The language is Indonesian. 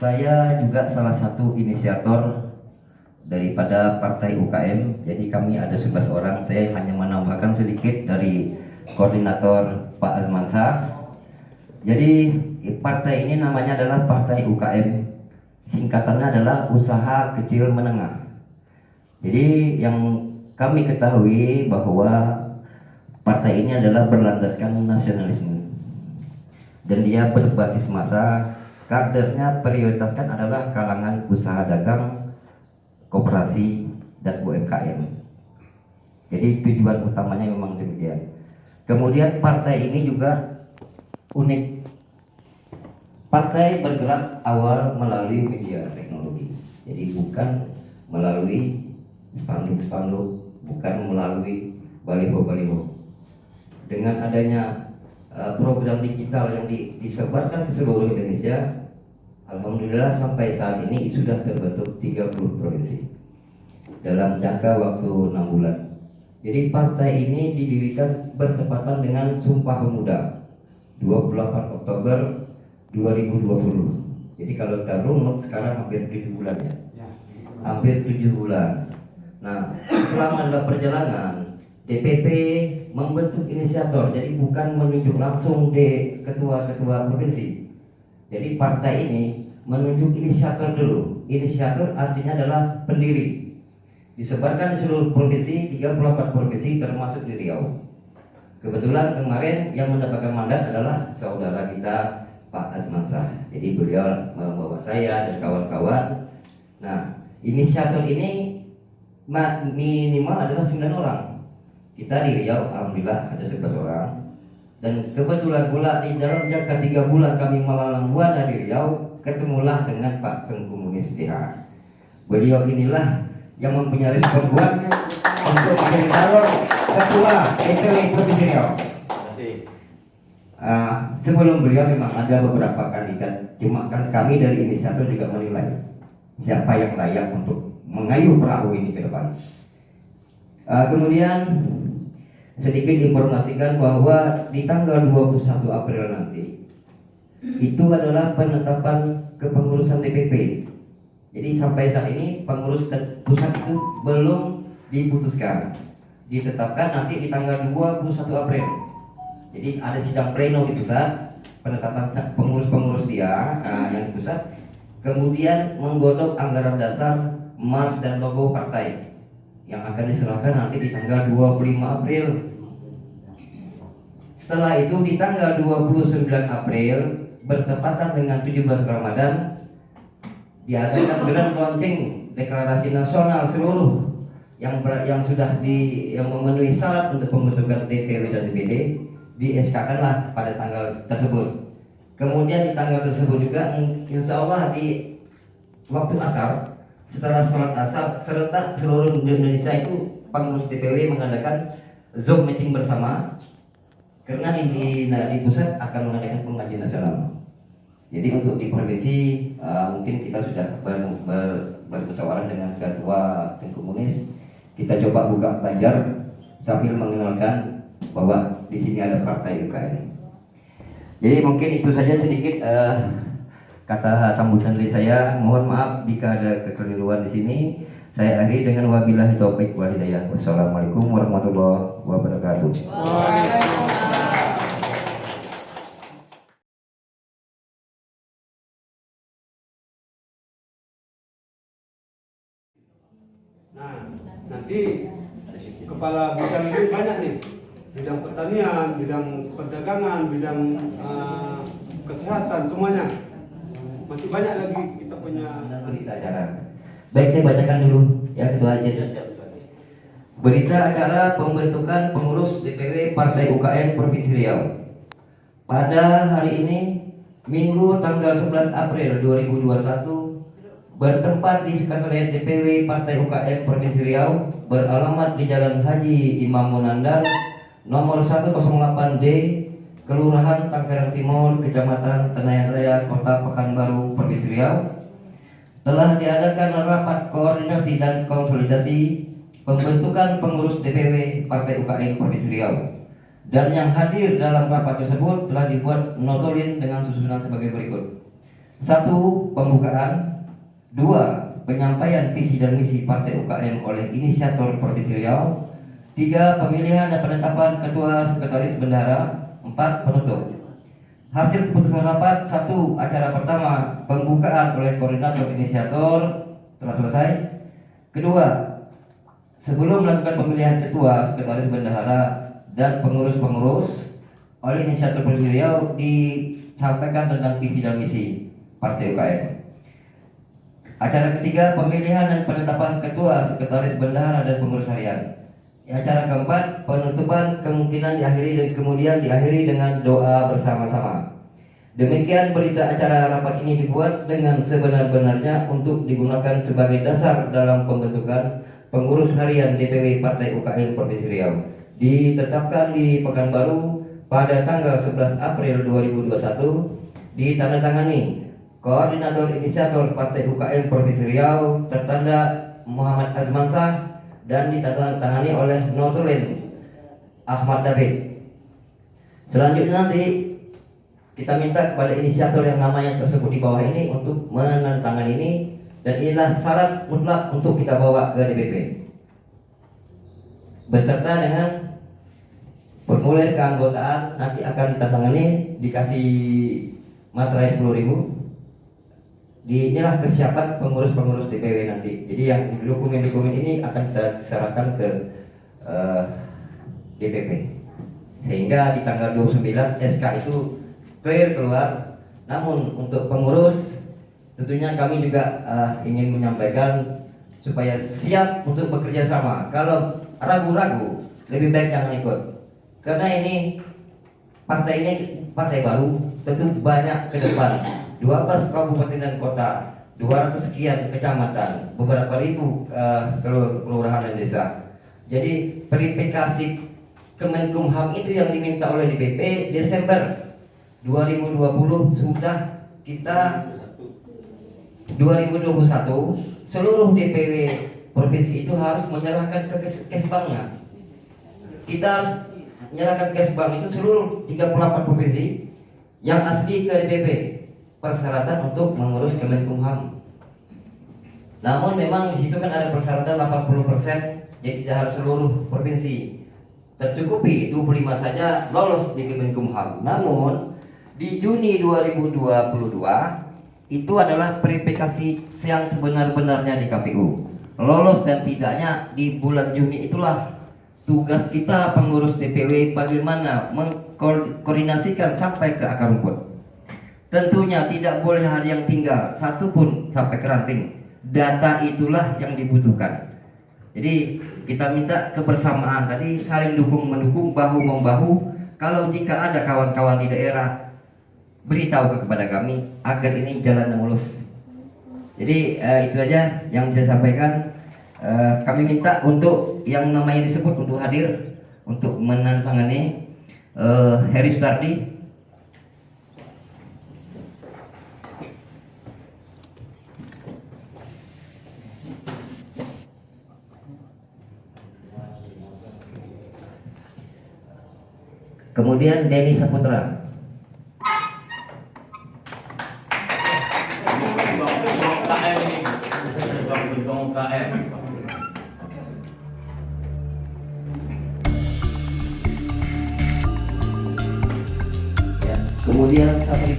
Saya juga salah satu inisiator daripada Partai UKM. Jadi kami ada 11 orang. Saya hanya menambahkan sedikit dari koordinator Pak Azmansyah. Jadi partai ini namanya adalah Partai UKM. Singkatannya adalah Usaha Kecil Menengah. Jadi yang kami ketahui bahwa partai ini adalah berlandaskan nasionalisme. Dan dia berbasis massa. Kadernya prioritaskan adalah kalangan usaha dagang, koperasi, dan UMKM. Jadi tujuan utamanya memang demikian. Kemudian partai ini juga unik. Partai bergerak awal melalui media teknologi. Jadi bukan melalui spanduk-spanduk, bukan melalui baliho-baliho. Dengan adanya program digital yang disebarkan ke seluruh Indonesia, alhamdulillah sampai saat ini sudah terbentuk 30 provinsi dalam jangka waktu 6 bulan. Jadi partai ini didirikan bertepatan dengan Sumpah Pemuda 28 Oktober 2020. Jadi kalau kita runut sekarang hampir 7 bulan ya. Hampir 7 bulan. Nah, selama dalam perjalanan DPP membentuk inisiator, jadi bukan menunjuk langsung di ketua-ketua provinsi. Jadi partai ini menunjuk inisiator dulu. Inisiator artinya adalah pendiri. Disebarkan di seluruh provinsi, 34 provinsi termasuk di Riau. Kebetulan kemarin yang mendapatkan mandat adalah saudara kita Pak Azmansyah. Jadi beliau membawa saya dan kawan-kawan. Nah, inisiator ini minimal adalah 9 orang. Kita di Riau alhamdulillah ada 11 orang. Dan kebetulan pula di dalam jangka 3 bulan kami melalang buana di Riau, ketemulah dengan Pak Tengku Munis DH. Beliau inilah yang mempunyai respon kuat untuk menjadi calon ketua DPW Provinsi Riau. Sebelum beliau memang ada beberapa kandidat, cuma kan kami dari inisiator juga menilai siapa yang layak untuk mengayuh perahu ini ke depan. Kemudian sedikit informasikan bahwa di tanggal 21 April nanti itu adalah penetapan kepengurusan DPP. Jadi sampai saat ini pengurus pusat itu belum diputuskan. Ditetapkan nanti di tanggal 21 April. Jadi ada sidang pleno di pusat, penetapan pengurus-pengurus dia yang di pusat. Kemudian menggodok anggaran dasar, mars dan logo partai yang akan diserahkan nanti di tanggal 25 April. Setelah itu di tanggal 29 April bertepatan dengan 17 Ramadan diadakan grand launching deklarasi nasional seluruh yang sudah yang memenuhi syarat untuk pembentukan DPW dan DPD di-SK-kanlah pada tanggal tersebut. Kemudian di tanggal tersebut juga insya Allah di waktu asar, setelah sholat asar serentak seluruh Indonesia itu pengurus DPW mengadakan Zoom meeting bersama. Karena di pusat akan mengadakan pengajian nasional. Jadi untuk di provinsi mungkin kita sudah bermusyawarah dengan ketua Tengku Munis. Kita coba buka Banjar sambil mengenalkan bahwa di sini ada partai UKM. Jadi mungkin itu saja sedikit kata sambutan dari saya. Mohon maaf jika ada kekeliruan di sini. Saya akhiri dengan wabillahi taufik wal hidayah. Wassalamualaikum warahmatullahi wabarakatuh. Nah, nanti kepala bidang ini banyak nih. Bidang pertanian, bidang perdagangan, bidang kesehatan, semuanya. Masih banyak lagi kita punya berita acara. Baik, saya bacakan dulu ya ketua aja. Berita acara pembentukan pengurus DPW Partai UKM Provinsi Riau. Pada hari ini Minggu tanggal 11 April 2021 bertempat di Sekretariat DPW Partai UKM Provinsi Riau beralamat di Jalan Haji Imam Munandar nomor 108D, Kelurahan Tanggerang Timur, Kecamatan Tenayan Raya, Kota Pekanbaru, Provinsi Riau. Telah diadakan rapat koordinasi dan konsolidasi pembentukan pengurus DPW Partai UKM Provinsi Riau. Dan yang hadir dalam rapat tersebut telah dibuat notolin dengan susunan sebagai berikut. Satu, pembukaan. Dua, penyampaian visi dan misi Partai UKM oleh inisiator Provinsi Riau. Tiga, pemilihan dan penetapan ketua sekretaris bendahara. Empat, penutup. Hasil keputusan rapat. Satu, acara pertama pembukaan oleh koordinator inisiator telah selesai. Kedua, sebelum melakukan pemilihan ketua sekretaris bendahara dan pengurus-pengurus oleh inisiator Provinsi Riau disampaikan tentang visi dan misi Partai UKM. Acara ketiga, pemilihan dan penetapan ketua sekretaris bendahara dan pengurus harian. Acara keempat, penutupan kemungkinan diakhiri dan kemudian diakhiri dengan doa bersama-sama. Demikian berita acara rapat ini dibuat dengan sebenar-benarnya untuk digunakan sebagai dasar dalam pembentukan pengurus harian DPW Partai UKM Provinsi Riau. Ditetapkan di Pekanbaru pada tanggal 11 April 2021, ditandatangani Koordinator Inisiator Partai UKM Provinsi Riau tertanda Muhammad Azmansah dan ditandatangani oleh Notulen Ahmad David. Selanjutnya nanti kita minta kepada inisiator yang namanya tersebut di bawah ini untuk menandatangani ini, dan inilah syarat mutlak untuk kita bawa ke DPP beserta dengan formulir keanggotaan. Nanti akan ditandatangani, dikasih materai 10.000. Inilah kesiapan pengurus-pengurus DPW nanti. Jadi yang dokumen-dokumen ini akan kita serahkan ke DPP, sehingga di tanggal 29 SK itu clear keluar. Namun untuk pengurus tentunya kami juga ingin menyampaikan supaya siap untuk bekerja sama. Kalau ragu-ragu, lebih baik jangan ikut, karena ini partai baru, tentu banyak ke depan. 12 kabupaten dan kota, 200 sekian kecamatan, beberapa ribu kelurahan dan desa. Jadi verifikasi Kemenkumham itu yang diminta oleh DPP Desember 2020 sudah kita 2021 seluruh DPW provinsi itu harus menyerahkan ke Kesbangnya. Kita menyerahkan Kesbang itu seluruh 38 provinsi yang asli ke DPP, persyaratan untuk mengurus Kemenkumham. Namun memang di situ kan ada persyaratan 80%, jadi tidak harus seluruh provinsi. Tercukupi 25 saja lolos di Kemenkumham. Namun di Juni 2022 itu adalah verifikasi yang sebenar-benarnya di KPU. Lolos dan tidaknya di bulan Juni itulah tugas kita pengurus DPW bagaimana mengkoordinasikan sampai ke akar rumput. Tentunya tidak boleh ada yang tinggal satu pun sampai ke ranting. Data itulah yang dibutuhkan. Jadi kita minta kebersamaan tadi, saling dukung-mendukung, bahu-membahu. Kalau jika ada kawan-kawan di daerah, beritahu kepada kami agar ini jalan mulus. Jadi itu aja yang saya sampaikan. Kami minta untuk yang namanya disebut untuk hadir untuk menandatangani Heri Sutardi. Kemudian Denny Saputra. Kemudian Sapri